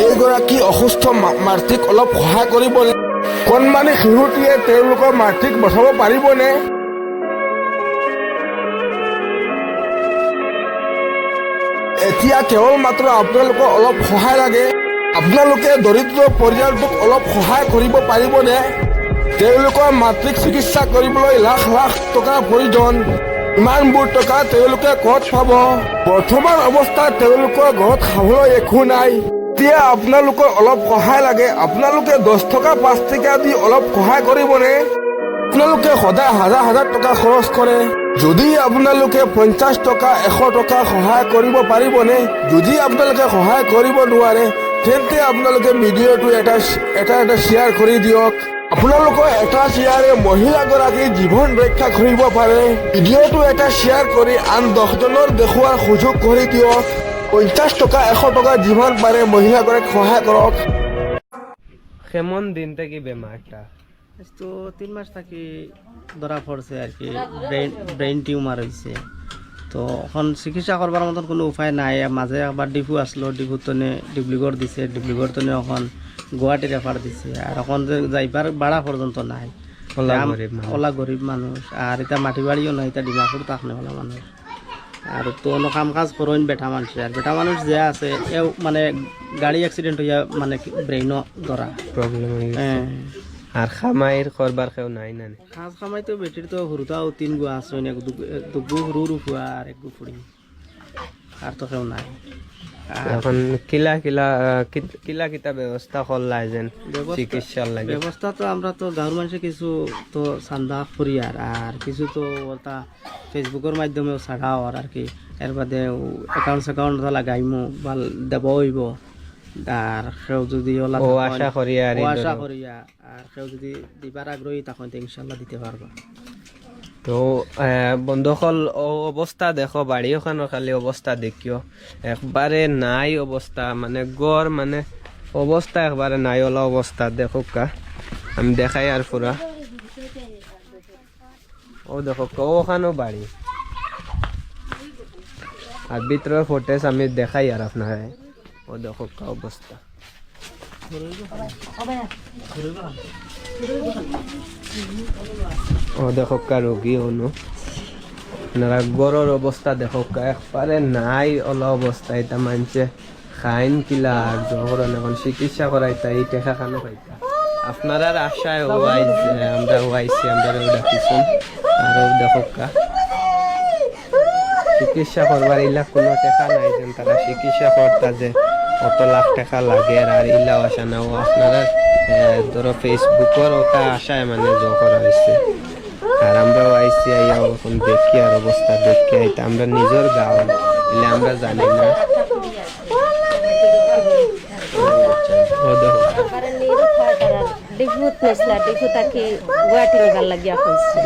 এইগৰাকী অসুস্থ মাতৃক অলপ সহায় কৰিবনে? কণমানি শিশুটিয়ে তেওঁলোকৰ মাতৃক বচাব পাৰিবনে? এতিয়া কেৱল মাত্ৰ আপোনালোকৰ অলপ সহায় লাগে। আপোনালোকে দৰিদ্ৰ পৰিয়ালটোক অলপ সহায় কৰিব পাৰিবনে? তেওঁলোকৰ মাতৃক চিকিৎসা কৰিবলৈ লাখ লাখ টকাৰ প্ৰয়োজন। ইমানবোৰ টকা তেওঁলোকে ক'ত পাব? বৰ্তমান অৱস্থাত তেওঁলোকৰ ঘৰত খাবলৈ একো নাই। এতিয়া আপোনালোকৰ অলপ সহায় লাগে। আপোনালোকে 10 টকা 5 টকা দি অলপ সহায় কৰিবনে? আপোনালোকে সদায় হাজাৰ হাজাৰ টকা খৰচ কৰে। যদি আপোনালোকে 50 টকা 100 টকা সহায় কৰিব পাৰিবনে? যদি আপোনালোকে সহায় কৰিব নোৱাৰে তেন্তে আপোনালোকে ভিডিঅ'টো এটা শ্বেয়াৰ কৰি দিয়ক। আপোনালোকৰ এটা শ্বেয়াৰে মহিলাগৰাকীৰ জীৱন ৰক্ষা কৰিব পাৰে। ভিডিঅ'টো এটা শ্বেয়াৰ কৰি আন 10জনৰ দেখুওৱাৰ সুযোগ কৰি দিয়ক। 50 টকা 100 টকা যিমান পাৰে মহিলাগৰাকীক সহায় করক। কেমন দিন থেকে বেমারটা? তো 3 মাস থাকি ধরা পড়ছে আর কি, ব্রেইন টিউমার হয়েছে। তো এখন চিকিৎসা করবার মতন কোনো উপায় নাই। মাঝে একবার ডিপু আসলো, ডিপুর তনে ডিব্লিগড় দিছে, ডিব্লিগড় তনে এখন গুয়াহাটি রেফার দিছে। আর এখন যে যাইবার ভাড়া পর্যন্ত নাই। ওলা গরিব মানুষ, আর এটা মাটি বাড়িও নাই, এটা ডিমাপুর তাকনে ওলা মানুষ। আর তো অন্য কাম কাজ করেন বেটা মানুষ। আর বেটা মানুষ যে আছে এও মানে গাড়ি অ্যাক্সিডেন্ট হইয়া মানে ব্রেইনও ধরা প্রবলেম আর খামাইর করবার কেউ নাই না? খাস খামাই তো বেটির তো হুরুতাও 3 গু আছে, দুগু হুরু ফুয়া আর এক গু ফুড়ি, আর তো কেউ নাই। এখন কিলা কিতা ব্যবস্থা করলাই যেন চিকিৎসার লাগে? ব্যবস্থা তো আমরা তো গাঁর মানুষে কিছু তো চান্দা করি, আর কিছু তো ওটা ফেসবুকের মাধ্যমেও ছাড়াও আর কি। এর বাদে অ্যাকাউন্ট লাগাইমো বা দেব হইব। আর কেউ যদি আশা করি আর কেউ যদি দিবার আগ্রহী তখন তো ইনশাল্লাহ দিতে পারবো। তো বন্ধুসকল অবস্থা দেখো, বাড়ি ওখানে খালি অবস্থা দেখিও একবারে নাই অবস্থা, মানে গড় মানে অবস্থা একবারে নাই ওলা অবস্থা। দেখো কা আমি দেখাই আর পুরা ও দেখো ওখানেও বাড়ি, আর ভিতরের ফুটেজ আমি দেখাই আর আপনারা। ও দেখো কা অবস্থা। ও দেখো কা রোগী হনো, আপনারা গড়ের অবস্থা দেখো কা একবারে নাই ওলা অবস্থা। এটা মানছে খাইন কিলা আর যখন এখন চিকিৎসা করাইতা এই টেকা খানো পাইতা। আপনারা আশায় আমরা হওয়াইছি, আমরা ডাকিছি। আর দেখো কা চিকিৎসা করবার ইলা কোনো টেকা নাই, যেন তারা চিকিৎসা করতা যে কত লাখ টাকা লাগে। আর ইলাও আসা না, আপনারা ধরো ফেসবুকের ওটা আশায় মানে জো করা হয়েছে। আর আমরাও আইসি আইয়া এখন দেখি আর অবস্থা দেখি আইতা। আমরা নিজের গাঁও এলে আমরা জানি না। ডিপুত নেছিলা, ডিপু তাকে গুয়াহাটি নিবার লাগিয়া হয়েছে।